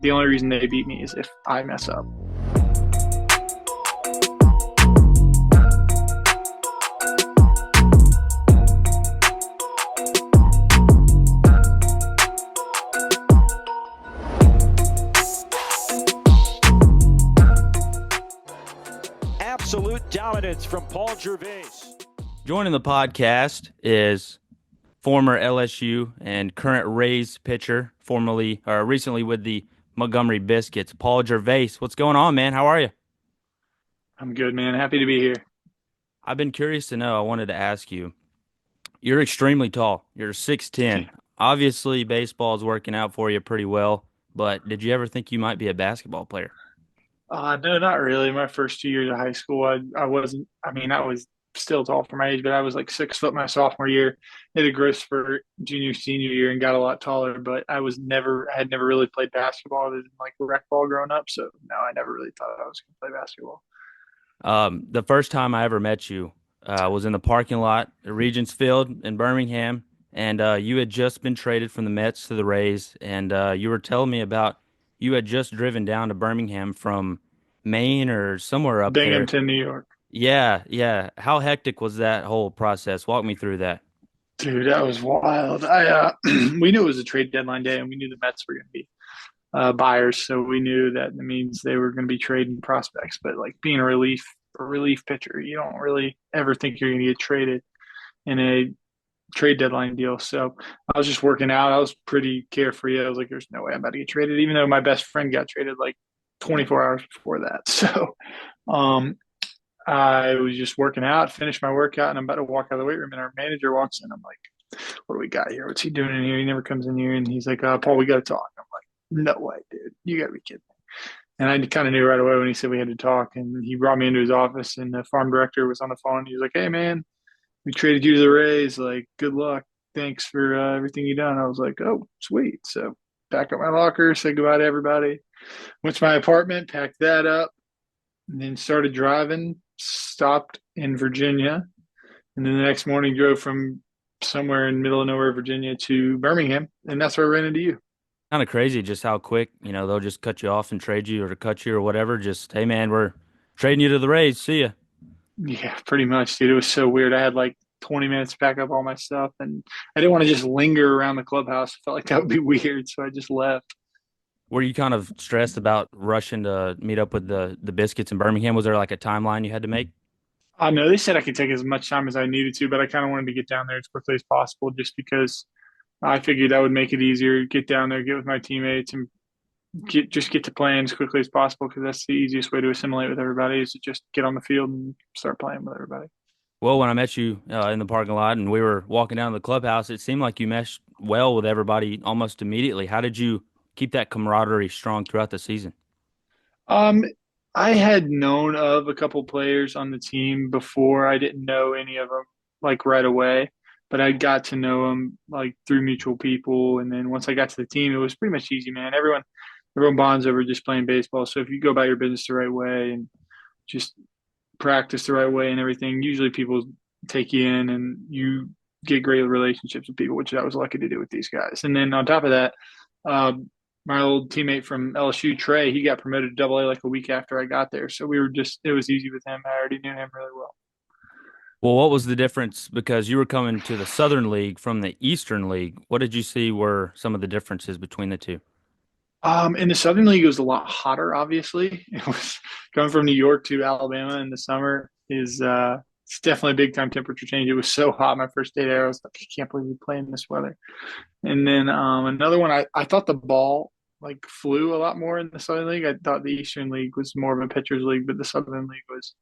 The only reason they beat me is if I mess up. Absolute dominance from Paul Gervase. Joining the podcast is former LSU and current Rays pitcher, formerly or recently with the Montgomery Biscuits, Paul Gervase. What's going on, man? How are you? I'm good, man. Happy to be here. I've been curious to know. I wanted to ask you. You're extremely tall. You're 6'10". Obviously, baseball is working out for you pretty well, but did you ever think you might be a basketball player? No, not really. My first 2 years of high school, I wasn't. I mean, I was still tall for my age, but I was like 6 foot my sophomore year. Hit a growth spurt junior, senior year, and got a lot taller. But I had never really played basketball other than like rec ball growing up. So no, I never really thought I was going to play basketball. The first time I ever met you was in the parking lot at Regents Field in Birmingham, and you had just been traded from the Mets to the Rays, and you were telling me about you had just driven down to Birmingham from Maine or somewhere up there. Binghamton, New York. Yeah, yeah. How hectic was that whole process? Walk me through that. Dude, that was wild. We knew it was a trade deadline day, and we knew the Mets were going to be buyers, so we knew that means they were going to be trading prospects. But like being a relief pitcher, you don't really ever think you're going to get traded in a trade deadline deal. So I was just working out. I was pretty carefree. I was like, "There's no way I'm about to get traded," even though my best friend got traded like 24 hours before that. So um, I was just working out, finished my workout, and I'm about to walk out of the weight room, and our manager walks in. I'm like, "What do we got here? What's he doing in here?" He never comes in here, and he's like, "Paul, we got to talk." I'm like, "No way, dude! You got to be kidding me!" And I kind of knew right away when he said we had to talk, and he brought me into his office, and the farm director was on the phone. He was like, "Hey, man, we traded you to the Rays. Like, good luck. Thanks for everything you done." I was like, "Oh, sweet." So packed up my locker, said goodbye to everybody, went to my apartment, packed that up, and then started driving. Stopped in Virginia, and then the next morning drove from somewhere in middle of nowhere, Virginia, to Birmingham, and that's where I ran into you. Kind of crazy just how quick, they'll just cut you off and trade you or cut you or whatever. Just, hey, man, we're trading you to the Rays. See ya. Yeah, pretty much, dude. It was so weird. I had like 20 minutes to pack up all my stuff, and I didn't want to just linger around the clubhouse. I felt like that would be weird, so I just left. Were you kind of stressed about rushing to meet up with the Biscuits in Birmingham? Was there like a timeline you had to make? I know they said I could take as much time as I needed to, but I kind of wanted to get down there as quickly as possible, just because I figured that would make it easier. Get down there, get with my teammates, and get to playing as quickly as possible, because that's the easiest way to assimilate with everybody is to just get on the field and start playing with everybody. Well, when I met you in the parking lot and we were walking down to the clubhouse, it seemed like you meshed well with everybody almost immediately. How did you keep that camaraderie strong throughout the season? Um, I had known of a couple players on the team before. I didn't know any of them like right away, but I got to know them like through mutual people. And then once I got to the team, it was pretty much easy, man. Everyone bonds over just playing baseball. So if you go about your business the right way and just practice the right way and everything, usually people take you in and you get great relationships with people, which I was lucky to do with these guys. And then on top of that, um, my old teammate from LSU, Trey, he got promoted to Double A like a week after I got there. So it was easy with him. I already knew him really well. Well, what was the difference? Because you were coming to the Southern League from the Eastern League. What did you see were some of the differences between the two? In the Southern League, it was a lot hotter. Obviously, it was going from New York to Alabama in the summer is it's definitely a big time temperature change. It was so hot my first day there. I was like, I can't believe we play in this weather. And then another one, I thought the ball like flew a lot more in the Southern League. I thought the Eastern League was more of a pitcher's league, but the Southern League was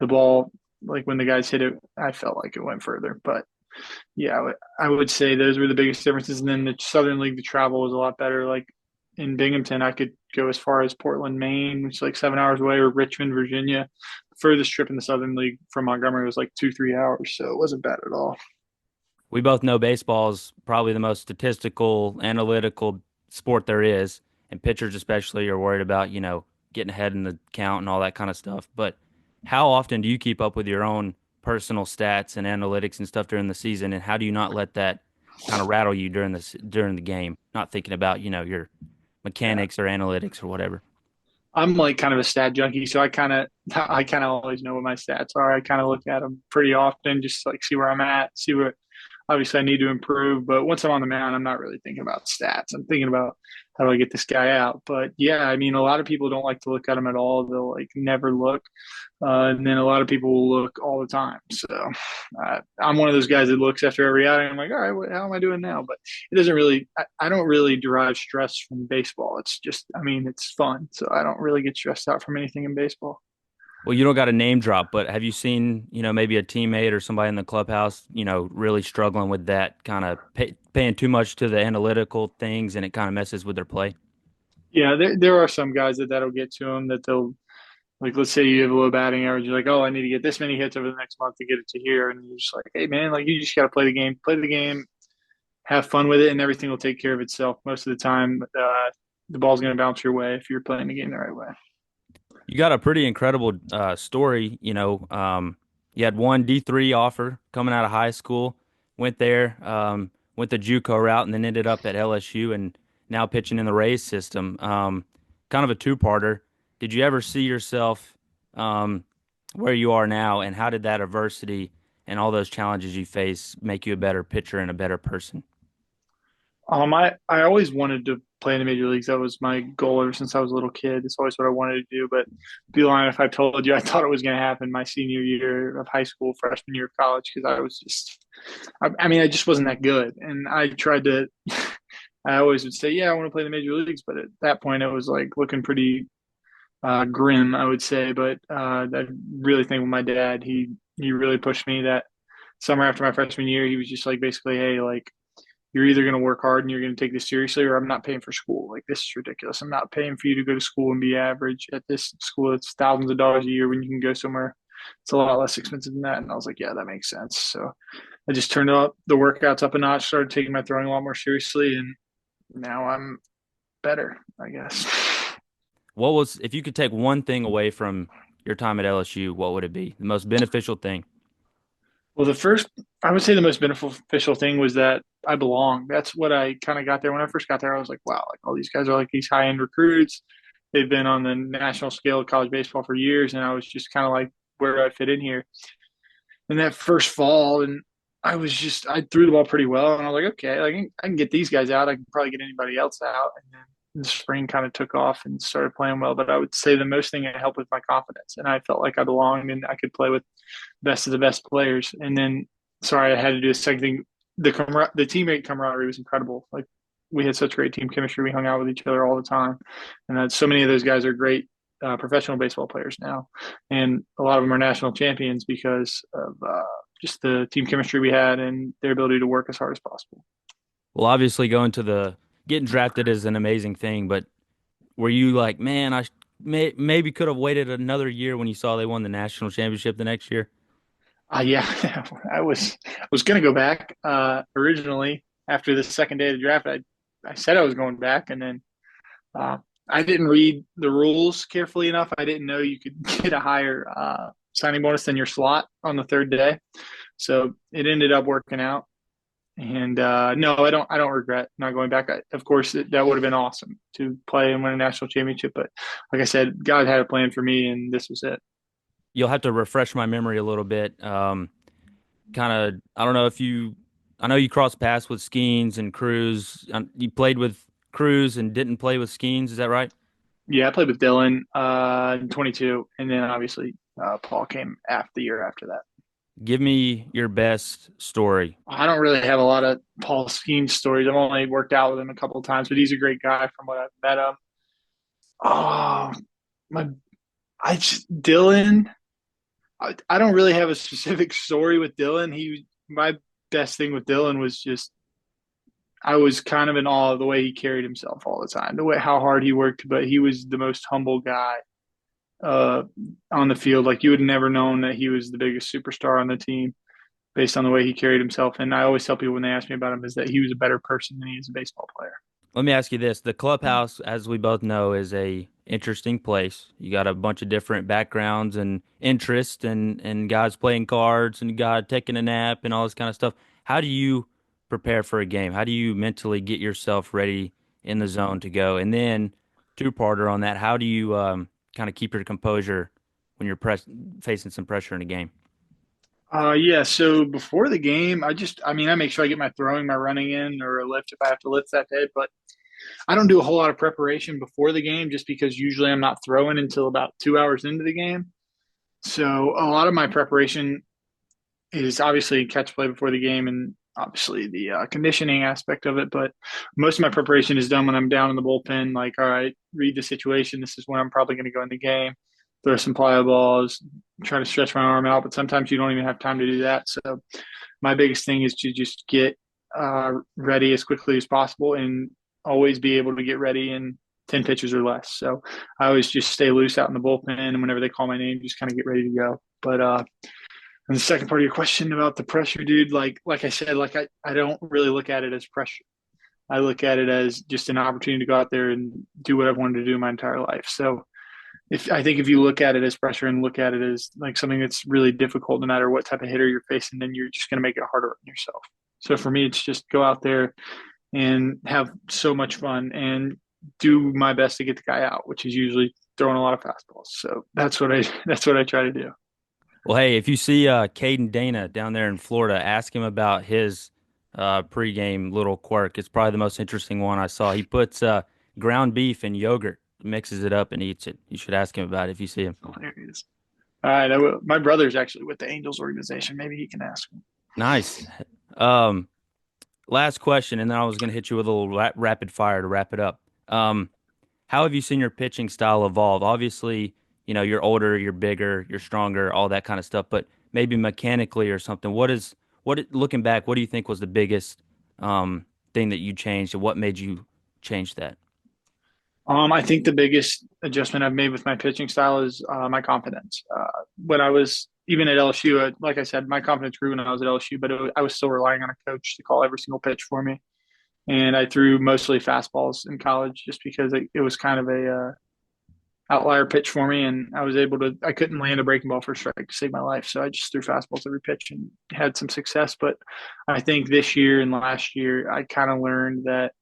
the ball like when the guys hit it, I felt like it went further. But yeah, I would say those were the biggest differences. And then the Southern League, the travel was a lot better. Like in Binghamton, I could go as far as Portland, Maine, which is like 7 hours away, or Richmond, Virginia. The furthest trip in the Southern League from Montgomery was like 2, 3 hours, so it wasn't bad at all. We both know baseball is probably the most statistical, analytical sport there is, and pitchers especially are worried about, getting ahead in the count and all that kind of stuff. But how often do you keep up with your own personal stats and analytics and stuff during the season, and how do you not let that kind of rattle you during the game? Not thinking about, your Yeah. mechanics or analytics or whatever. I'm like kind of a stat junkie, so I kind of always know what my stats are. I kind of look at them pretty often, just like see where I'm at, see what obviously I need to improve. But once I'm on the mound, I'm not really thinking about stats. I'm thinking about how do I get this guy out. But yeah, I mean, a lot of people don't like to look at them at all. They'll like never look. And then a lot of people will look all the time. So I'm one of those guys that looks after every outing. I'm like, all right, how am I doing now? But it doesn't really, I don't really derive stress from baseball. It's just, I mean, it's fun. So I don't really get stressed out from anything in baseball. Well, you don't got a name drop, but have you seen, maybe a teammate or somebody in the clubhouse, really struggling with that kind of paying too much to the analytical things and it kind of messes with their play? Yeah, there are some guys that'll get to them that they'll, like, let's say you have a low batting average. You're like, oh, I need to get this many hits over the next month to get it to here. And you're just like, hey, man, like, you just got to play the game, have fun with it, and everything will take care of itself. Most of the time, the ball's going to bounce your way if you're playing the game the right way. You got a pretty incredible story. You had one D3 offer coming out of high school, went there, went the JUCO route, and then ended up at LSU and now pitching in the Rays system. Kind of a two-parter. Did you ever see yourself where you are now, and how did that adversity and all those challenges you face make you a better pitcher and a better person? I always wanted to play in the major leagues. That was my goal ever since I was a little kid. It's always what I wanted to do. But to be lying if I told you I thought it was going to happen my senior year of high school, freshman year of college, because I was just, I mean, I just wasn't that good. And I tried to, I always would say, yeah, I want to play the major leagues. But at that point, it was like looking pretty grim, I would say. But I really think with my dad, he really pushed me that summer after my freshman year. He was just like basically, hey, like, you're either going to work hard and you're going to take this seriously, or I'm not paying for school. Like, this is ridiculous. I'm not paying for you to go to school and be average at this school. It's thousands of dollars a year when you can go somewhere. It's a lot less expensive than that. And I was like, yeah, that makes sense. So I just turned up the workouts up a notch, started taking my throwing a lot more seriously, and now I'm better, I guess. If you could take one thing away from your time at LSU, what would it be? The most beneficial thing? Well, I would say the most beneficial thing was that I belong. That's what I kind of got there. When I first got there, I was like, wow, like all these guys are like these high end recruits. They've been on the national scale of college baseball for years. And I was just kind of like, where do I fit in here? And that first fall, and I threw the ball pretty well. And I was like, okay, like I can get these guys out. I can probably get anybody else out. And then the spring kind of took off and started playing well. But I would say the most thing that helped with my confidence. And I felt like I belonged and I could play with best of the best players. And then, sorry, I had to do a second thing. The teammate camaraderie was incredible. Like, we had such great team chemistry. We hung out with each other all the time, and so many of those guys are great professional baseball players now, and a lot of them are national champions because of just the team chemistry we had and their ability to work as hard as possible. Well, obviously, getting drafted is an amazing thing, but were you like, man, maybe could have waited another year when you saw they won the national championship the next year? Yeah, I was going to go back originally after the second day of the draft. I said I was going back, and then uh, I didn't read the rules carefully enough. I didn't know you could get a higher signing bonus than your slot on the third day, so it ended up working out. And no, I don't regret not going back. Of course, that would have been awesome to play and win a national championship. But like I said, God had a plan for me, and this was it. You'll have to refresh my memory a little bit. Kind of, I don't know I know you crossed paths with Skeens and Cruz. You played with Cruz and didn't play with Skeens. Is that right? Yeah, I played with Dylan in 22, and then obviously Paul came after the year after that. Give me your best story. I don't really have a lot of Paul Skeens stories. I've only worked out with him a couple of times, but he's a great guy from what I've met him. Oh, my, Dylan. I don't really have a specific story with Dylan. My best thing with Dylan was just I was kind of in awe of the way he carried himself all the time, the way how hard he worked, but he was the most humble guy uh, on the field. Like, you would never known that he was the biggest superstar on the team based on the way he carried himself. And I always tell people when they ask me about him is that he was a better person than he is a baseball player. Let me ask you this. The clubhouse, as we both know, is a interesting place. You got a bunch of different backgrounds and interests and guys playing cards and God taking a nap and all this kind of stuff. How do you prepare for a game? How do you mentally get yourself ready in the zone to go? And then two-parter on that, how do you kind of keep your composure when you're facing some pressure in a game? Yeah. So before the game, I mean, I make sure I get my throwing, my running in, or a lift if I have to lift that day. But I don't do a whole lot of preparation before the game, just because usually I'm not throwing until about 2 hours into the game. So a lot of my preparation is obviously catch play before the game, and obviously the conditioning aspect of it. But most of my preparation is done when I'm down in the bullpen. Like, all right, read the situation. This is when I'm probably going to go in the game. Throw some plyo balls, try to stretch my arm out. But sometimes you don't even have time to do that. So my biggest thing is to just get ready as quickly as possible and always be able to get ready in 10 pitches or less. So I always just stay loose out in the bullpen. And whenever they call my name, just kind of get ready to go. But and the second part of your question about the pressure, dude, like I said, I don't really look at it as pressure. I look at it as just an opportunity to go out there and do what I've wanted to do my entire life. So if you look at it as pressure and look at it as like something that's really difficult, no matter what type of hitter you're facing, then you're just going to make it harder on yourself. So for me, it's just go out there and have so much fun and do my best to get the guy out, which is usually throwing a lot of fastballs. So that's what I try to do. Well, hey, if you see Caden Dana down there in Florida, ask him about his pregame little quirk. It's probably the most interesting one I saw. He puts ground beef and yogurt, mixes it up, and eats it. You should ask him about it if you see him. Hilarious. All right, I will. My brother's actually with the Angels organization. Maybe he can ask him. Nice. Um, Last question, and then I was going to hit you with a little rapid fire to wrap it up. How have you seen your pitching style evolve? Obviously, you're older, you're bigger, you're stronger, all that kind of stuff, but maybe mechanically or something. Looking back, what do you think was the biggest thing that you changed, and what made you change that? I think the biggest adjustment I've made with my pitching style is my confidence. When I was even at LSU, like I said, my confidence grew when I was at LSU, but I was still relying on a coach to call every single pitch for me. And I threw mostly fastballs in college just because it was kind of a outlier pitch for me, and I couldn't land a breaking ball for a strike to save my life, so I just threw fastballs every pitch and had some success. But I think this year and last year, I kind of learned that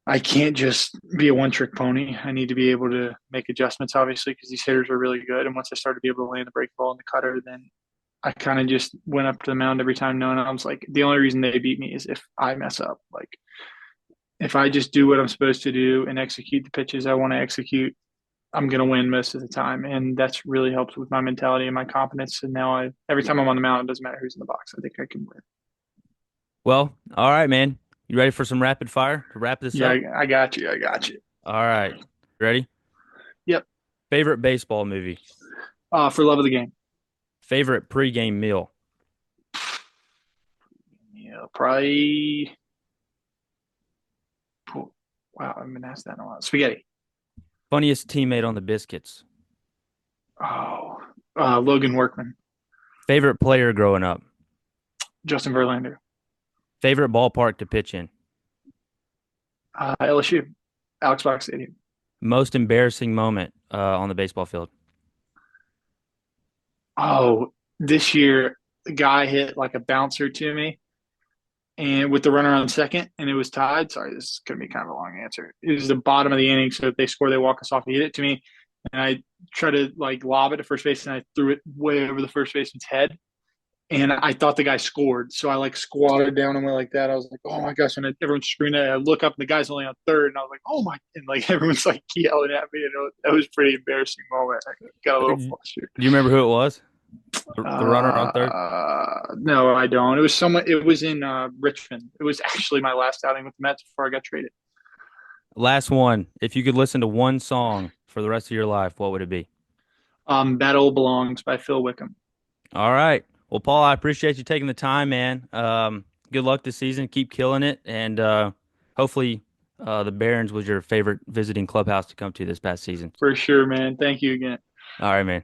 I can't just be a one trick pony. I need to be able to make adjustments, obviously, because these hitters are really good. And once I started to be able to land the break ball and the cutter, then I kind of just went up to the mound every time knowing I was like, the only reason they beat me is if I mess up. Like, if I just do what I'm supposed to do and execute the pitches I want to execute, I'm going to win most of the time. And that's really helped with my mentality and my confidence. And now every time I'm on the mound, it doesn't matter who's in the box. I think I can win. Well, all right, man. You ready for some rapid fire to wrap this Yeah, up? I got you. I got you. All right. Ready? Yep. Favorite baseball movie? For love of the game. Favorite pregame meal? Yeah, probably. Wow, I've been asked that in a while. Spaghetti. Funniest teammate on the Biscuits? Oh, Logan Workman. Favorite player growing up? Justin Verlander. Favorite ballpark to pitch in? LSU. Alex Box Stadium. Most embarrassing moment on the baseball field? Oh, this year, the guy hit like a bouncer to me, and with the runner on second, and it was tied. Sorry, this is going to be kind of a long answer. It was the bottom of the inning, so if they score, they walk us off. He hit it to me, and I tried to like lob it to first base, and I threw it way over the first baseman's head. And I thought the guy scored. So I like squatted down and went like that. I was like, oh my gosh. And everyone's screaming at it. I look up and the guy's only on third. And I was like, oh my. And like everyone's like yelling at me. And that was a pretty embarrassing moment. I got a little flustered. Do you remember who it was? The runner on third? No, I don't. It was in Richmond. It was actually my last outing with the Mets before I got traded. Last one. If you could listen to one song for the rest of your life, what would it be? Battle Belongs by Phil Wickham. All right. Well, Paul, I appreciate you taking the time, man. Good luck this season. Keep killing it. And hopefully the Barons was your favorite visiting clubhouse to come to this past season. For sure, man. Thank you again. All right, man.